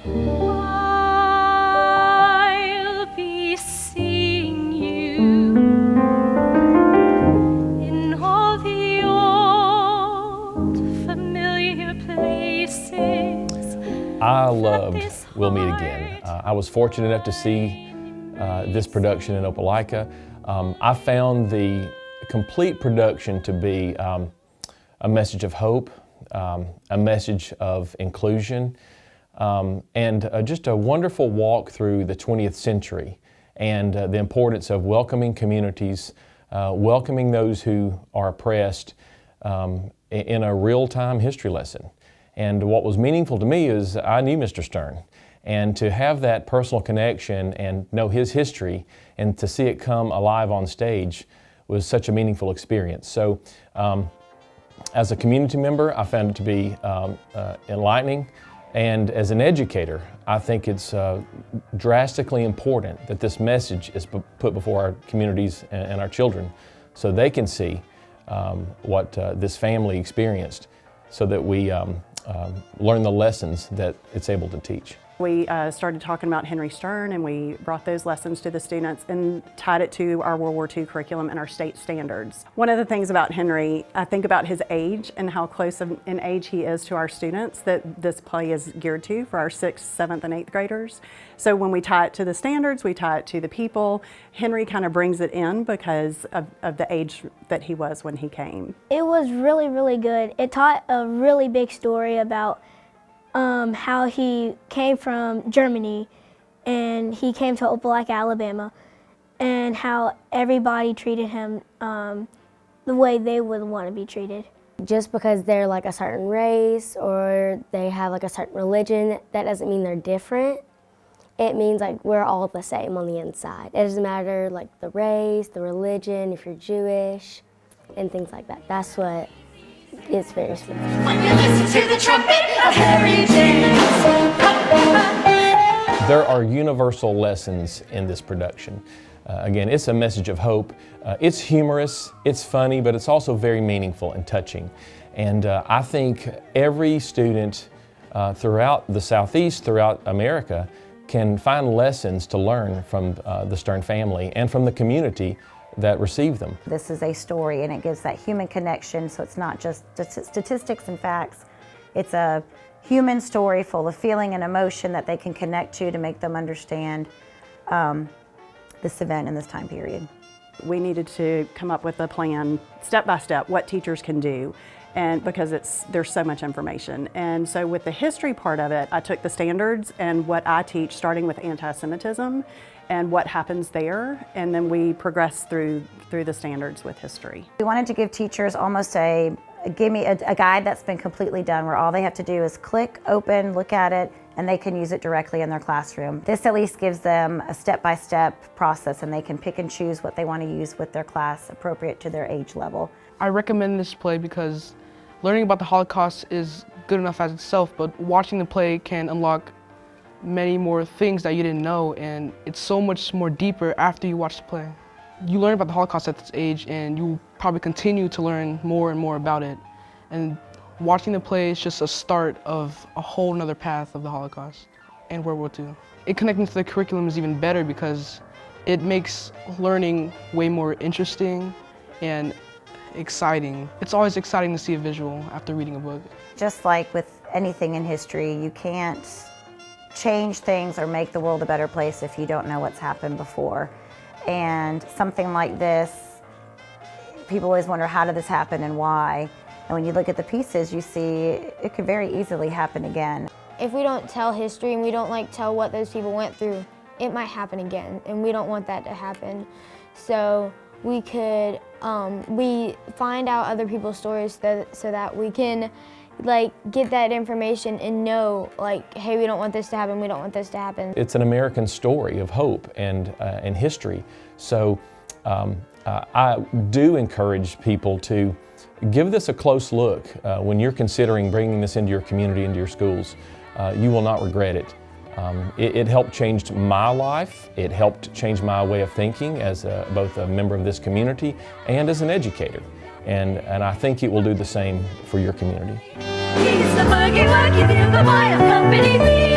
I'll be seeing you in all the old familiar places. I loved We'll Meet Again. I was fortunate enough to see this production in Opelika. I found the complete production to be a message of hope, a message of inclusion, and just a wonderful walk through the 20th century and the importance of welcoming communities, welcoming those who are oppressed in a real-time history lesson. And what was meaningful to me is I knew Mr. Stern, and to have that personal connection and know his history and to see it come alive on stage was such a meaningful experience. So as a community member, I found it to be enlightening, and as an educator, I think it's drastically important that this message is put before our communities and our children so they can see what this family experienced, so that we learn the lessons that it's able to teach. We started talking about Henry Stern, and we brought those lessons to the students and tied it to our World War II curriculum and our state standards. One of the things about Henry, I think about his age and how close in age he is to our students that this play is geared to for our 6th, 7th, and 8th graders. So when we tie it to the standards, we tie it to the people. Henry kind of brings it in because of the age that he was when he came. It was really, really good. It taught a really big story about how he came from Germany and he came to Opelika, Alabama, and how everybody treated him the way they would want to be treated. Just because they're like a certain race or they have like a certain religion, that doesn't mean they're different. It means like we're all the same on the inside. It doesn't matter like the race, the religion, if you're Jewish, and things like that. That's what is very special. When you listen to the trumpet of Harry James. There are universal lessons in this production. Again, it's a message of hope. It's humorous, it's funny, but it's also very meaningful and touching. And I think every student throughout the Southeast, throughout America, can find lessons to learn from the Stern family and from the community that received them. This is a story, and it gives that human connection, so it's not just statistics and facts. It's a human story full of feeling and emotion that they can connect to make them understand this event in this time period. We needed to come up with a plan, step by step, what teachers can do, and because there's so much information. And so with the history part of it, I took the standards and what I teach, starting with anti-Semitism and what happens there, and then we progress through the standards with history. We wanted to give teachers almost a guide that's been completely done, where all they have to do is click, open, look at it, and they can use it directly in their classroom. This at least gives them a step-by-step process, and they can pick and choose what they want to use with their class appropriate to their age level. I recommend this play because learning about the Holocaust is good enough as itself, but watching the play can unlock many more things that you didn't know, and it's so much more deeper after you watch the play. You learn about the Holocaust at this age, and you probably continue to learn more and more about it. And watching the play is just a start of a whole nother path of the Holocaust and World War II. It connecting to the curriculum is even better because it makes learning way more interesting and exciting. It's always exciting to see a visual after reading a book. Just like with anything in history, you can't change things or make the world a better place if you don't know what's happened before. And something like this, people always wonder, how did this happen and why? And when you look at the pieces, you see it could very easily happen again. If we don't tell history and we don't tell what those people went through, it might happen again, and we don't want that to happen. So we could we find out other people's stories so that we can get that information and know, hey, we don't want this to happen, we don't want this to happen. It's an American story of hope and history. So I do encourage people to give this a close look. When you're considering bringing this into your community, into your schools, you will not regret it. It helped change my life. It helped change my way of thinking as both a member of this community and as an educator. And I think it will do the same for your community. He's the boogie woogie, the boy of company B.